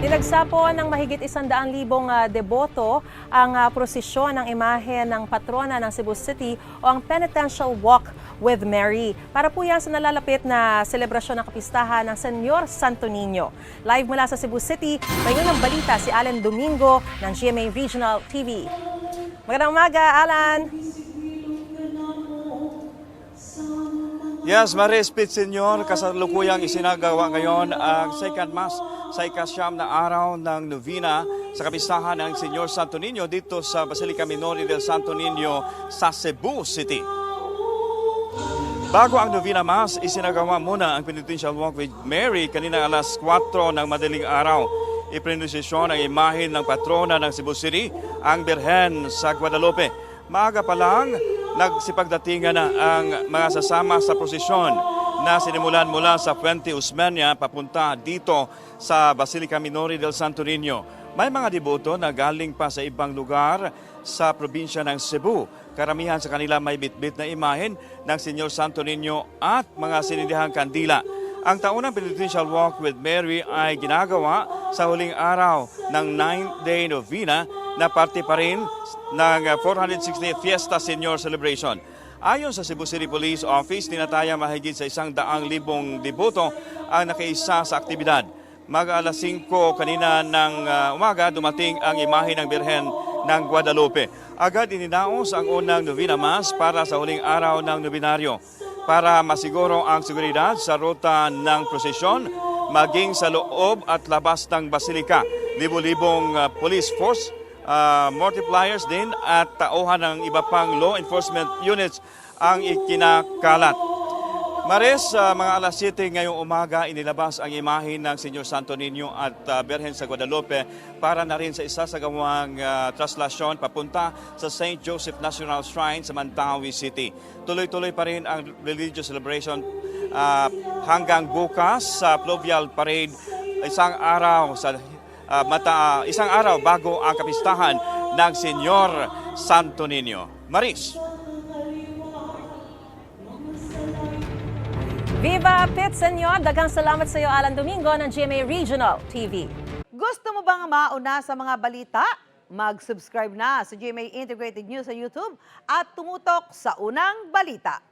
Dinagsapo ng mahigit 100,000 deboto ang prosesyon ng imahe ng patrona ng Cebu City o ang Penitential Walk with Mary. Para po yan sa nalalapit na selebrasyon ng kapistahan ng Senyor Santo Niño. Live mula sa Cebu City, may ng balita si Alan Domingo ng GMA Regional TV. Magandang umaga, Alan! Yes, Maris Pit Senyor, kasalukuyang isinagawa ngayon ang second mass sa ikasyam na araw ng novena sa kapistahan ng Senyor Santo Niño dito sa Basilica Minori del Santo Niño sa Cebu City. Bago ang novena mass, isinagawa muna ang Penitential Walk with Mary kanina alas 4 ng madaling araw. Iprenosisyon ang imahe ng patrona ng Cebu City, ang Birhen sa Guadalupe. Maaga pa lang, nagsipagdatingan na ang mga sasama sa prosesyon na sinimulan mula sa Puente Osmeña papunta dito sa Basilica Minori del Santo Niño. May mga deboto na galing pa sa ibang lugar sa probinsya ng Cebu. Karamihan sa kanila may bitbit na imahen ng Senyor Santo Niño at mga sinindihang kandila. Ang taunang Penitential Walk with Mary ay ginagawa sa huling araw ng 9th day novena na parte pa rin ng 460th Fiesta Senior Celebration. Ayon sa Cebu City Police Office, tinataya mahigit sa 100,000 deboto ang nakaisa sa aktibidad. Mag-alas 5 kanina ng umaga, dumating ang imahe ng Birhen ng Guadalupe. Agad ininaos ang unang novena mass para sa huling araw ng nobenaryo. Para masiguro ang seguridad sa ruta ng prosesyon, maging sa loob at labas ng basilika. Libo-libong police force, multipliers din at tauhan ng iba pang law enforcement units ang ikinakalat. Maris, mga alas 7 ngayong umaga, inilabas ang imahe ng Senyor Santo Niño at Birhen sa Guadalupe para na rin sa isasagawang traslasyon papunta sa St. Joseph National Shrine sa Mantawi City. Tuloy-tuloy pa rin ang religious celebration hanggang bukas sa Fluvial Parade, isang araw bago ang kapistahan ng Senyor Santo Niño. Maris. Viva Pit Senyor! Daghang salamat sa iyo, Alan Domingo ng GMA Regional TV. Gusto mo bang mauna sa mga balita? Mag-subscribe na sa GMA Integrated News sa YouTube at tumutok sa unang balita.